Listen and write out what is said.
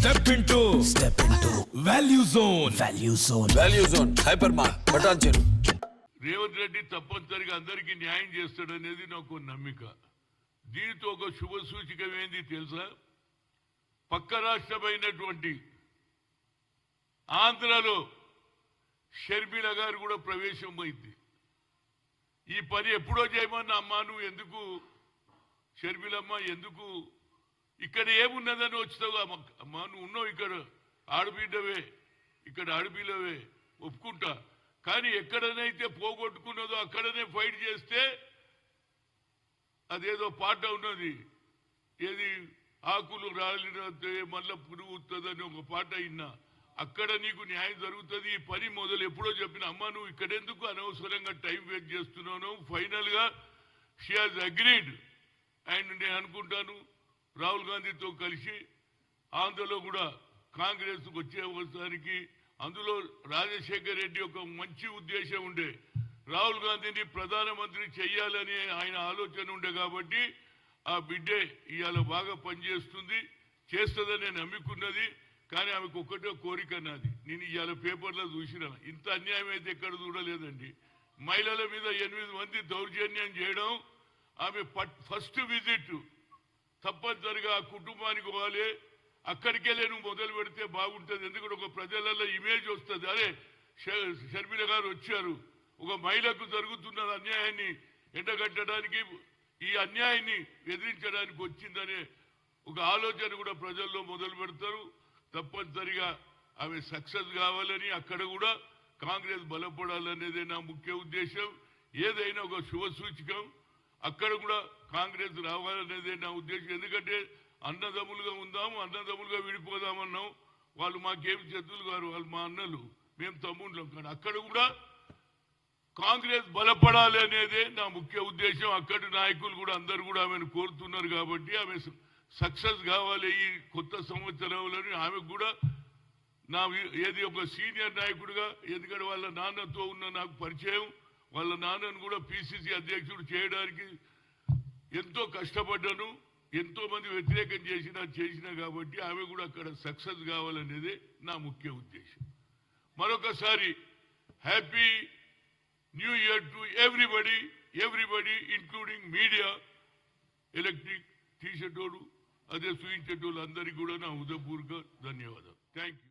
Step into Value Zone. Value zone hyper mart Patancheru. Revanth Reddy తప్పనిసరిగా అందరికీ న్యాయం చేస్తాడనేది నాకు నమ్మిక. దీనితో ఒక శుభ సూచికం ఏంది తెలుసా? పక్క రాష్ట్రమైనటువంటి ఆంధ్రలో షర్మిల గారు కూడా ప్రవేశం అయింది. ఈ పని ఎప్పుడో చేయమన్నా అమ్మా నువ్వు ఎందుకు షర్మిలమ్మ ఎందుకు ఇక్కడ ఏమున్నదని వచ్చావు అమ్మా, నువ్వు ఉన్నావు ఇక్కడ ఆడబిడ్డవే, ఇక్కడ ఆడబిడ్డవే ఒప్పుకుంటా. కానీ ఎక్కడనైతే పోగొట్టుకున్నదో అక్కడనే ఫైట్ చేస్తే అదేదో పాట ఉన్నది, ఏది ఆకులు రాలినతే మళ్ళా పురుగుతుందని ఒక పాట అయినా, అక్కడ నీకు న్యాయం జరుగుతుంది. ఈ పని మొదలు ఎప్పుడో చెప్పిన అమ్మ నువ్వు ఇక్కడెందుకు అనవసరంగా టైం వేస్ట్ చేస్తున్నాను. ఫైనల్ గా షీ హాజ్ అగ్రీడ్. అండ్ నేను అనుకుంటాను రాహుల్ గాంధీతో కలిసి ఆంధ్రలో కూడా కాంగ్రెస్ వచ్చేసరికి అందులో రాజశేఖర్ రెడ్డి ఒక మంచి ఉద్దేశం ఉండే, రాహుల్ గాంధీని ప్రధానమంత్రి చెయ్యాలని ఆయన ఆలోచన ఉండే. కాబట్టి ఆ బిడ్డే ఇవాళ బాగా పనిచేస్తుంది, చేస్తుందని నేను నమ్ముకున్నది. కానీ ఆమెకు ఒక్కటే కోరిక నాది, నేను ఇవాళ పేపర్లో చూసిన ఇంత అన్యాయం అయితే ఎక్కడ చూడలేదండి. మహిళల మీద 8 మంది దౌర్జన్యం చేయడం, ఆమె ఫస్ట్ విజిట్ తప్పనిసరిగా ఆ కుటుంబానికి పోవాలి, అక్కడికెళ్ళే నువ్వు మొదలు పెడితే బాగుంటుంది. ఎందుకంటే ఒక ప్రజలలో ఇమేజ్ వస్తుంది, అరే షర్మిల గారు వచ్చారు, ఒక మహిళకు జరుగుతున్న అన్యాయాన్ని ఎండగట్టడానికి, ఈ అన్యాయాన్ని ఎదిరించడానికి వచ్చిందనే ఒక ఆలోచన కూడా ప్రజల్లో మొదలు పెడతారు. తప్పనిసరిగా ఆమె సక్సెస్ కావాలని, అక్కడ కూడా కాంగ్రెస్ బలపడాలనేదే నా ముఖ్య ఉద్దేశం. ఏదైనా ఒక శుభ సూచకం, అక్కడ కూడా కాంగ్రెస్ రావాలనేదే నా ఉద్దేశం. ఎందుకంటే అన్నదమ్ములుగా ఉందాము, అన్నదమ్ములుగా విడిపోదామన్నాం. వాళ్ళు మాకేమి శత్రులు గారు, వాళ్ళు మా అన్నలు, మేము తమ్ముళ్ళం. కానీ అక్కడ కూడా కాంగ్రెస్ బలపడాలి అనేదే నా ముఖ్య ఉద్దేశం. అక్కడి నాయకులు కూడా అందరు కూడా ఆమెను కోరుతున్నారు. కాబట్టి ఆమె సక్సెస్ కావాలి ఈ కొత్త సంవత్సరంలో. ఆమెకు కూడా నా ఏది ఒక సీనియర్ నాయకుడిగా, ఎందుకంటే వాళ్ళ నాన్నతో ఉన్న నాకు పరిచయం, వాళ్ళ నాన్నను కూడా పిసిసి అధ్యక్షుడు చేయడానికి ఎంతో కష్టపడ్డాను, ఎంతో మంది వ్యతిరేకం చేసినా కాబట్టి ఆమె కూడా అక్కడ సక్సెస్ కావాలనేదే నా ముఖ్య ఉద్దేశం. మరొకసారి happy new year to everybody including media, electric తీసేటోడు అదే చూయించేటోళ్ళు అందరికీ కూడా నా హృదయపూర్వక ధన్యవాదాలు. Thank you.